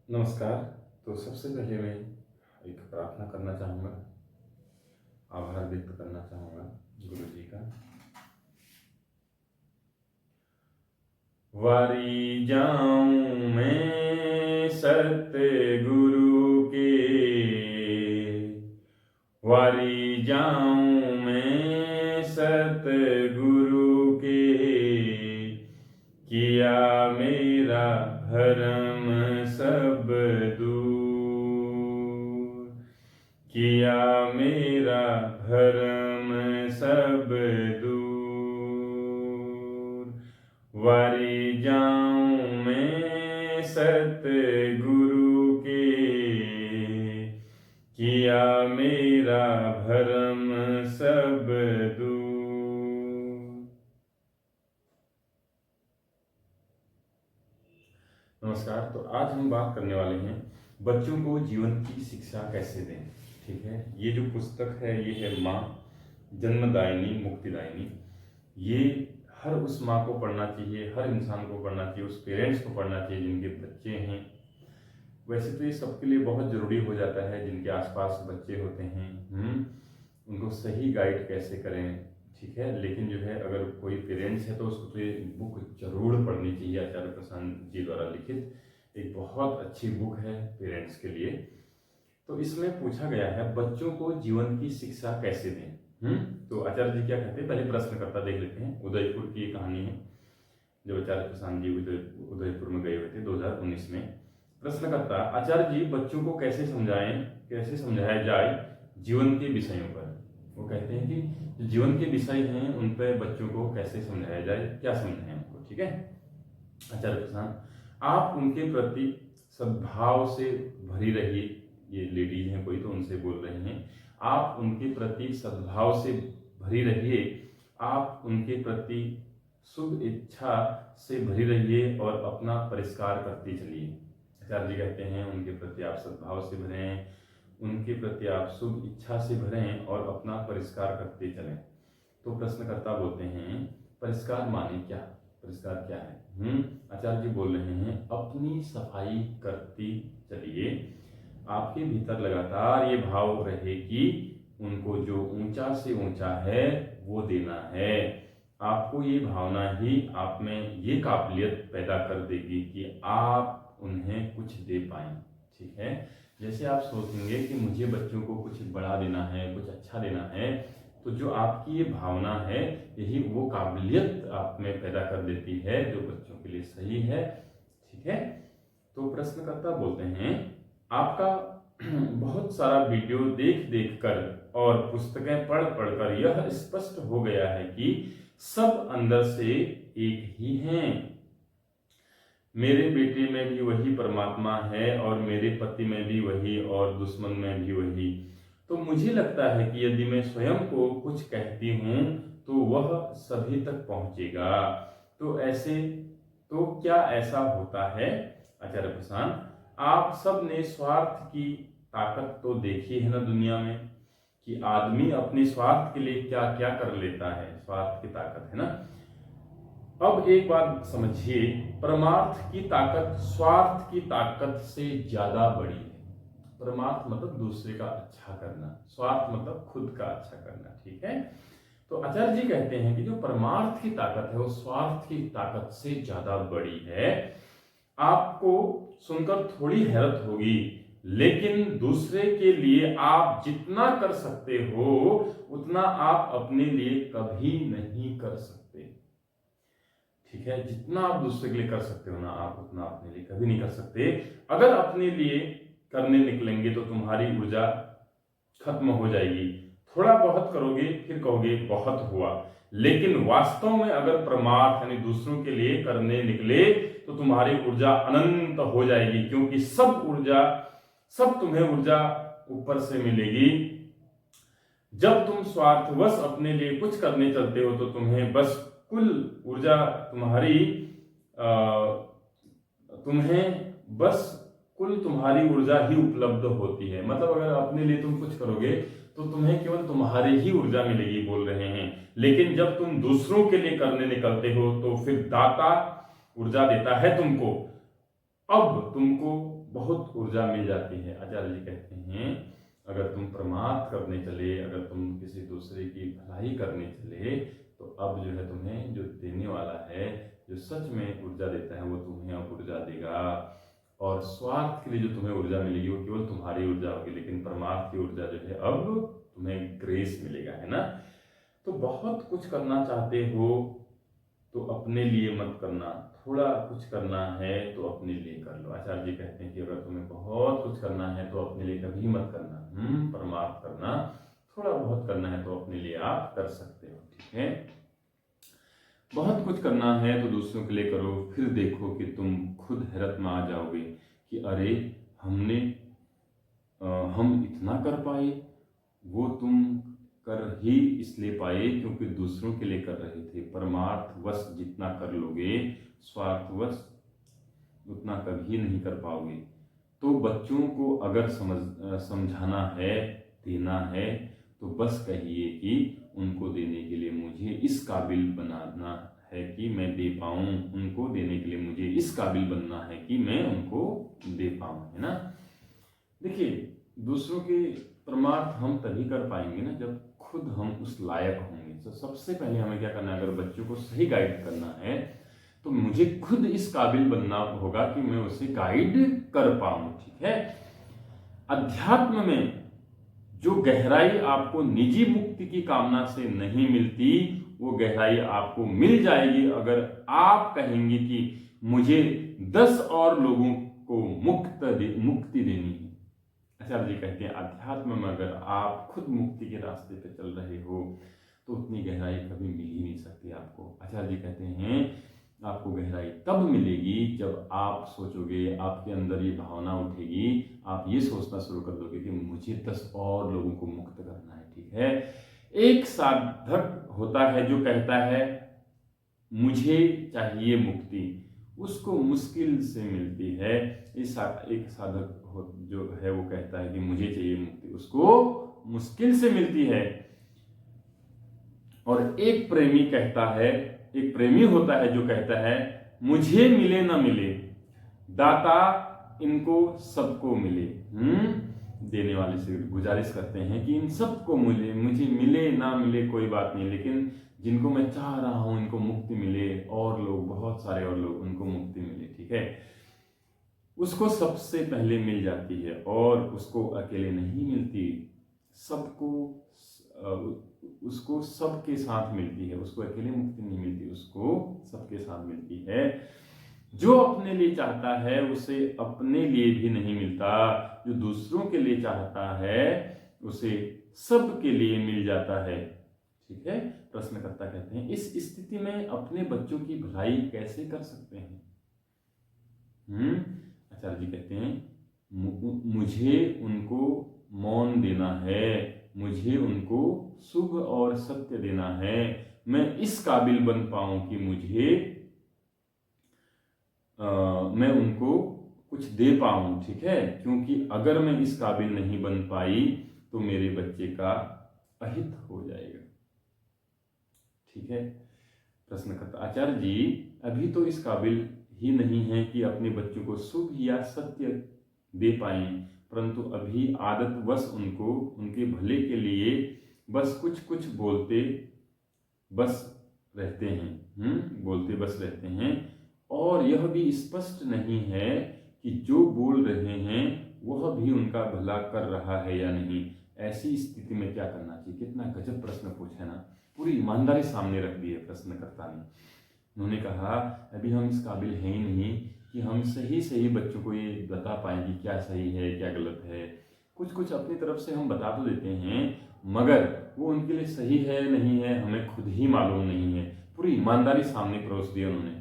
नमस्कार। तो सबसे पहले मैं एक प्रार्थना करना चाहूँगा, आभार व्यक्त करना चाहूँगा गुरु जी का। वारी जाऊं मैं सतगुरु के, वारी जाऊं मैं सतगुरु के, किया मेरा भरम सब दूर, किया मेरा भरम सब दूर। वारी जाऊं मैं सतगुरु के, किया मेरा भरम सब दूर। नमस्कार। तो आज हम बात करने वाले हैं बच्चों को जीवन की शिक्षा कैसे दें। ठीक है, ये जो पुस्तक है ये है माँ जन्मदायिनी मुक्तिदायिनी। ये हर उस माँ को पढ़ना चाहिए, हर इंसान को पढ़ना चाहिए, उस पेरेंट्स को पढ़ना चाहिए जिनके बच्चे हैं। वैसे तो ये सबके लिए बहुत ज़रूरी हो जाता है जिनके आसपास बच्चे होते हैं। उनको सही गाइड कैसे करें, ठीक है। लेकिन जो है अगर कोई पेरेंट्स है तो उसको तो ये बुक जरूर पढ़नी चाहिए। आचार्य प्रशांत जी द्वारा लिखित एक बहुत अच्छी बुक है पेरेंट्स के लिए। तो इसमें पूछा गया है बच्चों को जीवन की शिक्षा कैसे दें। तो आचार्य जी क्या कहते हैं, पहले प्रश्नकर्ता देख लेते हैं। उदयपुर की ये कहानी है जब आचार्य प्रशांत जी उदयपुर में गए हुए थे 2019 में। प्रश्नकर्ता, आचार्य जी बच्चों को कैसे समझाया जाए जीवन के विषयों पर। वो कहते हैं कि जो जीवन के विषय हैं उन पर बच्चों को कैसे समझाया जाए, क्या समझाएं उनको। ठीक है। आचार्य प्रशांत, आप उनके प्रति सद्भाव से भरी रहिए। ये लेडीज हैं कोई तो उनसे बोल रहे हैं। आप उनके प्रति सद्भाव से भरी रहिए, आप उनके प्रति शुभ इच्छा से भरी रहिए और अपना परिष्कार करते चलिए। आचार्य जी कहते हैं उनके प्रति आप सद्भाव से भरें, उनके प्रति आप शुभ इच्छा से भरें और अपना परिष्कार करते चलें। तो प्रश्नकर्ता बोलते हैं परिष्कार माने क्या, परिष्कार क्या है। आचार्य जी बोल रहे हैं अपनी सफाई करती चलिए। आपके भीतर लगातार ये भाव रहे कि उनको जो ऊंचा से ऊंचा है वो देना है। आपको ये भावना ही आप में ये काबिलियत पैदा कर देगी कि आप उन्हें कुछ दे पाएं। ठीक है। जैसे आप सोचेंगे कि मुझे बच्चों को कुछ बड़ा देना है, कुछ अच्छा देना है, तो जो आपकी ये भावना है यही वो काबिलियत आप में पैदा कर देती है जो बच्चों के लिए सही है। ठीक है। तो प्रश्नकर्ता बोलते हैं आपका बहुत सारा वीडियो देख देख कर और पुस्तकें पढ़ पढ़ कर यह स्पष्ट हो गया है कि सब अंदर से एक ही हैं। मेरे बेटे में भी वही परमात्मा है और मेरे पति में भी वही और दुश्मन में भी वही। तो मुझे लगता है कि यदि मैं स्वयं को कुछ कहती हूँ तो वह सभी तक पहुंचेगा। तो क्या ऐसा होता है। आचार्य प्रशांत, आप सब ने स्वार्थ की ताकत तो देखी है ना दुनिया में, कि आदमी अपने स्वार्थ के लिए क्या क्या कर लेता है। स्वार्थ की ताकत है ना। अब एक बात समझिए, परमार्थ की ताकत स्वार्थ की ताकत से ज्यादा बड़ी है। परमार्थ मतलब दूसरे का अच्छा करना, स्वार्थ मतलब खुद का अच्छा करना। ठीक है। तो आचार्य जी कहते हैं कि जो परमार्थ की ताकत है वो स्वार्थ की ताकत से ज्यादा बड़ी है। आपको सुनकर थोड़ी हैरत होगी, लेकिन दूसरे के लिए आप जितना कर सकते हो उतना आप अपने लिए कभी नहीं कर सकते। ठीक है। जितना आप दूसरे के लिए कर सकते हो ना, आप उतना अपने लिए कभी नहीं कर सकते। अगर अपने लिए करने निकलेंगे तो तुम्हारी ऊर्जा खत्म हो जाएगी। थोड़ा बहुत करोगे फिर कहोगे बहुत हुआ, लेकिन वास्तव में अगर परमार्थ यानी दूसरों के लिए करने निकले तो तुम्हारी ऊर्जा अनंत हो जाएगी, क्योंकि सब तुम्हें ऊर्जा ऊपर से मिलेगी। जब तुम स्वार्थवश अपने लिए कुछ करने चलते हो तो तुम्हें बस कुल ऊर्जा तुम्हारी ऊर्जा ही उपलब्ध होती है। मतलब अगर अपने लिए तुम कुछ करोगे तो तुम्हें केवल तुम्हारी ही ऊर्जा मिलेगी, बोल रहे हैं। लेकिन जब तुम दूसरों के लिए करने निकलते हो तो फिर दाता ऊर्जा देता है तुमको। अब तुमको बहुत ऊर्जा मिल जाती है। आचार्य जी कहते हैं अगर तुम परमार्थ करने चले, अगर तुम किसी दूसरे की भलाई करने चले, तो अब जो है तुम्हें जो देने वाला है, जो सच में ऊर्जा देता है, वो तुम्हें अब ऊर्जा देगा। और स्वार्थ के लिए जो तुम्हें ऊर्जा मिलेगी वो केवल तुम्हारी ऊर्जा होगी, लेकिन परमार्थ की ऊर्जा जो है अब तुम्हें ग्रेस मिलेगा, है ना। तो बहुत कुछ करना चाहते हो तो अपने लिए मत करना, थोड़ा कुछ करना है तो अपने लिए कर लो। आचार्य जी कहते हैं कि अगर तुम्हें बहुत कुछ करना है तो अपने लिए कभी मत करना, परमार्थ करना। थोड़ा बहुत करना है तो अपने लिए आप कर सकते हो, ठीक है। बहुत कुछ करना है तो दूसरों के लिए करो, फिर देखो कि तुम खुद हैरत में आ जाओगे कि अरे हम इतना कर पाए। वो तुम कर ही इसलिए पाए क्योंकि दूसरों के लिए कर रहे थे। परमार्थवश जितना कर लोगे, स्वार्थवश उतना कभी नहीं कर पाओगे। तो बच्चों को अगर समझाना है, देना है, तो बस कहिए कि उनको देने के लिए मुझे इस काबिल बनाना है कि मैं दे पाऊँ, उनको देने के लिए मुझे इस काबिल बनना है कि मैं उनको दे पाऊँ, है ना। देखिए, दूसरों के परमार्थ हम तभी कर पाएंगे ना जब खुद हम उस लायक होंगे। तो सबसे पहले हमें क्या करना है, अगर बच्चों को सही गाइड करना है तो मुझे खुद इस काबिल बनना होगा कि मैं उसे गाइड कर पाऊं, ठीक है। अध्यात्म में जो गहराई आपको निजी मुक्ति की कामना से नहीं मिलती, वो गहराई आपको मिल जाएगी अगर आप कहेंगे कि मुझे 10 और लोगों को मुक्ति देनी है। आचार्य जी कहते हैं अध्यात्म में अगर आप खुद मुक्ति के रास्ते पे चल रहे हो तो उतनी गहराई कभी मिल ही नहीं सकती आपको। आचार्य जी कहते हैं आपको गहराई तब मिलेगी जब आप सोचोगे, आपके अंदर ये भावना उठेगी, आप ये सोचना शुरू कर दोगे कि मुझे 10 और लोगों को मुक्त करना है, ठीक है। एक साधक होता है जो कहता है मुझे चाहिए मुक्ति, उसको मुश्किल से मिलती है। एक साधक जो है वो कहता है कि मुझे चाहिए मुक्ति, उसको मुश्किल से मिलती है। और एक प्रेमी होता है जो कहता है मुझे मिले ना मिले, दाता इनको सबको मिले। देने वाले से गुजारिश करते हैं कि इन सबको मुझे मिले ना मिले कोई बात नहीं, लेकिन जिनको मैं चाह रहा हूं इनको मुक्ति मिले, और लोग बहुत सारे और लोग उनको मुक्ति मिले, ठीक है। उसको सबसे पहले मिल जाती है और उसको अकेले नहीं मिलती, उसको सबके साथ मिलती है। उसको अकेले मुक्ति नहीं मिलती, उसको सबके साथ मिलती है। जो अपने लिए चाहता है उसे अपने लिए भी नहीं मिलता, जो दूसरों के लिए चाहता है उसे सबके लिए मिल जाता है, ठीक है। प्रश्नकर्ता कहते हैं इस स्थिति में अपने बच्चों की भलाई कैसे कर सकते हैं। आचार्य जी कहते हैं मुझे उनको मौन देना है, मुझे उनको शुभ और सत्य देना है, मैं इस काबिल बन पाऊं कि मैं उनको कुछ दे पाऊं, ठीक है। क्योंकि अगर मैं इस काबिल नहीं बन पाई तो मेरे बच्चे का अहित हो जाएगा, ठीक है। प्रश्न करता आचार्य जी अभी तो इस काबिल ही नहीं है कि अपने बच्चों को शुभ या सत्य दे पाएं, परंतु अभी आदतवश उनको उनके भले के लिए बस कुछ बोलते बस रहते हैं, और यह भी स्पष्ट नहीं है कि जो बोल रहे हैं वह भी उनका भला कर रहा है या नहीं। ऐसी स्थिति में क्या करना चाहिए। कितना गजब प्रश्न पूछा ना, पूरी ईमानदारी सामने रख दी है प्रश्नकर्ता ने। उन्होंने कहा अभी हम इस काबिल हैं ही नहीं कि हम सही बच्चों को ये बता पाएं कि क्या सही है क्या गलत है। कुछ अपनी तरफ से हम बता तो देते हैं, मगर वो उनके लिए सही है नहीं है हमें खुद ही मालूम नहीं है। पूरी ईमानदारी सामने परोस दी उन्होंने।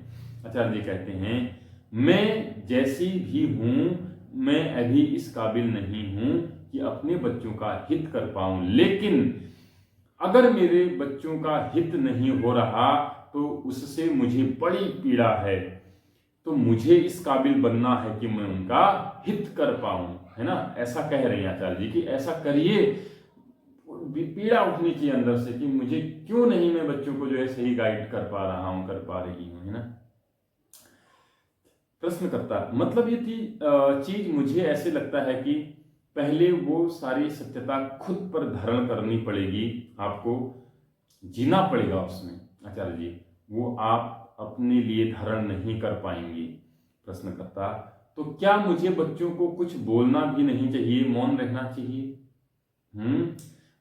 आचार्य जी कहते हैं मैं जैसी भी हूं, मैं अभी इस काबिल नहीं हूं कि अपने बच्चों का हित कर पाऊं, लेकिन अगर मेरे बच्चों का हित नहीं हो रहा तो उससे मुझे बड़ी पीड़ा है। तो मुझे इस काबिल बनना है कि मैं उनका हित कर पाऊं, है ना। ऐसा कह रहे हैं आचार्य जी कि ऐसा करिए। पीड़ा उठनी चाहिए अंदर से कि मुझे क्यों नहीं मैं बच्चों को जो है सही गाइड कर पा रहा हूं, कर पा रही हूं, है ना। प्रश्नकर्ता मतलब ये थी चीज मुझे ऐसे लगता है कि पहले वो सारी सत्यता खुद पर धारण करनी पड़ेगी, आपको जीना पड़ेगा उसमें आचार्य जी, वो आप अपने लिए धारण नहीं कर पाएंगी। प्रश्नकर्ता तो क्या मुझे बच्चों को कुछ बोलना भी नहीं चाहिए, मौन रहना चाहिए?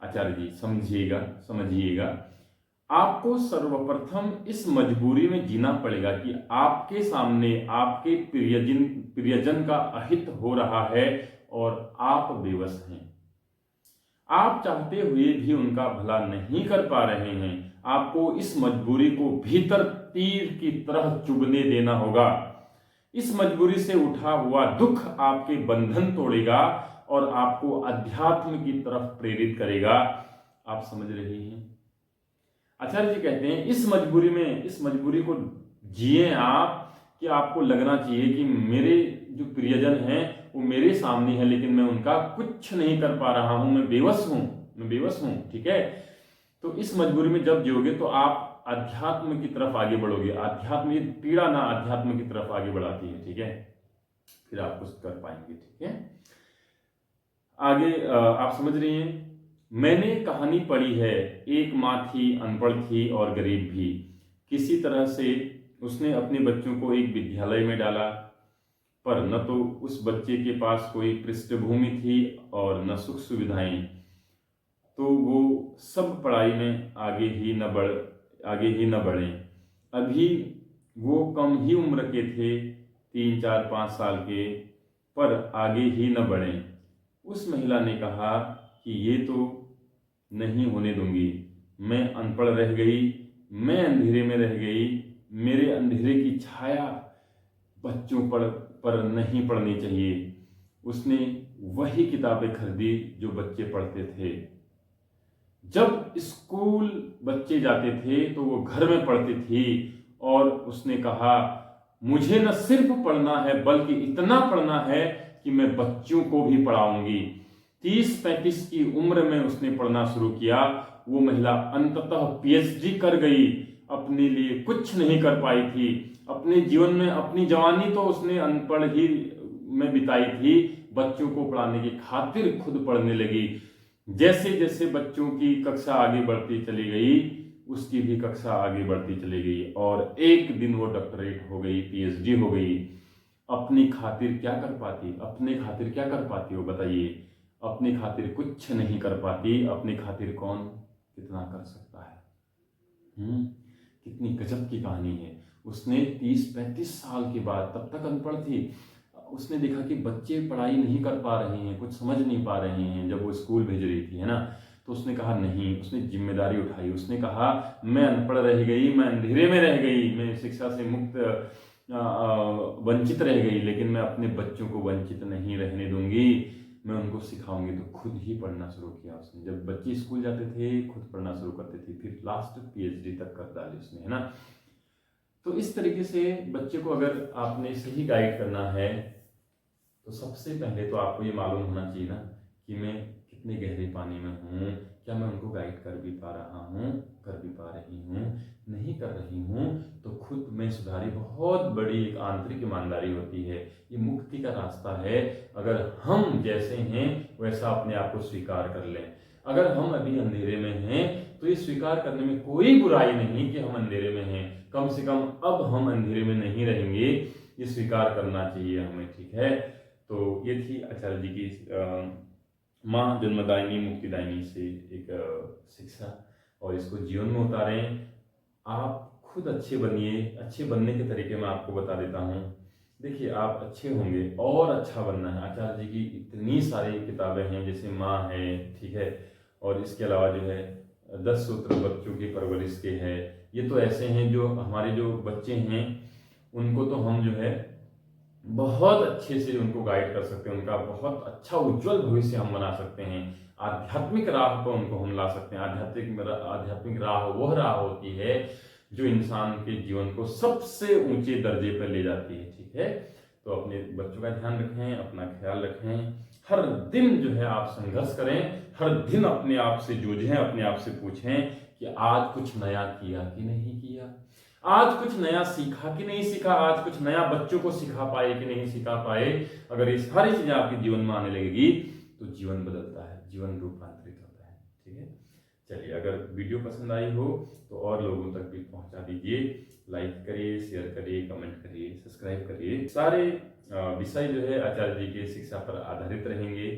आचार्य जी समझिएगा समझिएगा, आपको सर्वप्रथम इस मजबूरी में जीना पड़ेगा कि आपके सामने आपके प्रियजन का अहित हो रहा है और आप बेबस हैं। आप चाहते हुए भी उनका भला नहीं कर पा रहे हैं। आपको इस मजबूरी को भीतर तीर की तरह चुभने देना होगा। इस मजबूरी से उठा हुआ दुख आपके बंधन तोड़ेगा और आपको अध्यात्म की तरफ प्रेरित करेगा। आप समझ रहे हैं? आचार्य जी कहते हैं इस मजबूरी को जिए आप, कि आपको लगना चाहिए कि मेरे जो प्रियजन हैं वो मेरे सामने है, लेकिन मैं उनका कुछ नहीं कर पा रहा हूं, मैं बेबस हूं। ठीक है, तो इस मजबूरी में जब जियोगे तो आप अध्यात्म की तरफ आगे बढ़ोगे। अध्यात्म, ये पीड़ा ना अध्यात्म की तरफ आगे बढ़ाती है। ठीक है, फिर आप कुछ कर पाएंगे। ठीक है, आगे आप समझ रही हैं। मैंने कहानी पढ़ी है, एक माँ थी, अनपढ़ थी और गरीब भी। किसी तरह से उसने अपने बच्चों को एक विद्यालय में डाला, पर न तो उस बच्चे के पास कोई पृष्ठभूमि थी और न सुख सुविधाएं, तो वो सब पढ़ाई में आगे ही न बढ़े। अभी वो कम ही उम्र के थे, 3, 4, 5 साल के, पर आगे ही न बढ़े। उस महिला ने कहा कि ये तो नहीं होने दूंगी, मैं अनपढ़ रह गई, मैं अंधेरे में रह गई, मेरे अंधेरे की छाया बच्चों पर नहीं पड़नी चाहिए। उसने वही किताबें खरीदी जो बच्चे पढ़ते थे। जब स्कूल बच्चे जाते थे तो वो घर में पढ़ती थी, और उसने कहा मुझे न सिर्फ पढ़ना है बल्कि इतना पढ़ना है कि मैं बच्चों को भी पढ़ाऊंगी। 30-35 की उम्र में उसने पढ़ना शुरू किया। वो महिला अंततः पीएचडी कर गई। अपने लिए कुछ नहीं कर पाई थी अपने जीवन में। अपनी जवानी तो उसने अनपढ़ ही में बिताई थी, बच्चों को पढ़ाने की खातिर खुद पढ़ने लगी। जैसे जैसे बच्चों की कक्षा आगे बढ़ती चली गई, उसकी भी कक्षा आगे बढ़ती चली गई, और एक दिन वो डॉक्टरेट हो गई, पीएचडी हो गई। अपनी खातिर क्या कर पाती हो बताइए? अपनी खातिर कुछ नहीं कर पाती। अपनी खातिर कौन कितना कर सकता है? कितनी गजब की कहानी है। उसने 30-35 साल के बाद, तब तक अनपढ़ थी, उसने देखा कि बच्चे पढ़ाई नहीं कर पा रहे हैं, कुछ समझ नहीं पा रहे हैं। जब वो स्कूल भेज रही थी, है ना, तो उसने कहा नहीं, उसने जिम्मेदारी उठाई। उसने कहा मैं अनपढ़ रह गई, मैं अंधेरे में रह गई, मैं शिक्षा से मुक्त वंचित रह गई, लेकिन मैं अपने बच्चों को वंचित नहीं रहने दूंगी, मैं उनको सिखाऊंगी। तो खुद ही पढ़ना शुरू किया उसने। जब बच्चे स्कूल जाते थे खुद पढ़ना शुरू करते थे, फिर लास्ट पीएचडी तक कर डाली उसने, है ना। तो इस तरीके से बच्चे को अगर आपने सही गाइड करना है तो सबसे पहले तो आपको ये मालूम होना चाहिए ना कि मैं कितने गहरे पानी में हूँ, क्या मैं उनको गाइड कर भी पा रहा हूँ, कर भी पा रही हूँ, नहीं कर रही हूँ तो खुद में सुधारी। बहुत बड़ी एक आंतरिक ईमानदारी होती है, ये मुक्ति का रास्ता है। अगर हम जैसे हैं वैसा अपने आप को स्वीकार कर लें। अगर हम अभी अंधेरे में हैं तो ये स्वीकार करने में कोई बुराई नहीं कि हम अंधेरे में हैं। कम से कम अब हम अंधेरे में नहीं रहेंगे, ये स्वीकार करना चाहिए हमें। ठीक है, तो ये थी आचार्य जी की माँ जन्मदायिनी मुक्तिदायिनी से एक शिक्षा, और इसको जीवन में उतारें। आप खुद अच्छे बनिए। अच्छे बनने के तरीके मैं आपको बता देता हूँ। देखिए, आप अच्छे होंगे और अच्छा बनना है। आचार्य जी की इतनी सारी किताबें हैं, जैसे माँ है, ठीक है, और इसके अलावा जो है 10 सूत्र बच्चों की परवरिश के है। ये तो ऐसे हैं जो हमारे जो बच्चे हैं उनको तो हम जो है बहुत अच्छे से उनको गाइड कर सकते हैं। उनका बहुत अच्छा उज्जवल भविष्य हम बना सकते हैं। आध्यात्मिक राह पर उनको हम ला सकते हैं। आध्यात्मिक राह वह राह होती है जो इंसान के जीवन को सबसे ऊंचे दर्जे पर ले जाती है। ठीक है, तो अपने बच्चों का ध्यान रखें, अपना ख्याल रखें। हर दिन जो है आप संघर्ष करें, हर दिन अपने आप से जूझें, अपने आप से पूछें कि आज कुछ नया किया कि नहीं किया। आज कुछ नया सीखा कि नहीं सीखा, आज कुछ नया बच्चों को सिखा पाए कि नहीं सिखा पाए, अगर ये सारी चीजें आपके जीवन में आने लगेगी तो जीवन बदलता है, जीवन रूपांतरित होता है। ठीक है, चलिए, अगर वीडियो पसंद आई हो तो और लोगों तक भी पहुंचा दीजिए, लाइक करिए, शेयर करिए, कमेंट करिए, सब्सक्राइब करिए। सारे विषय जो है आचार्य जी के शिक्षा पर आधारित रहेंगे।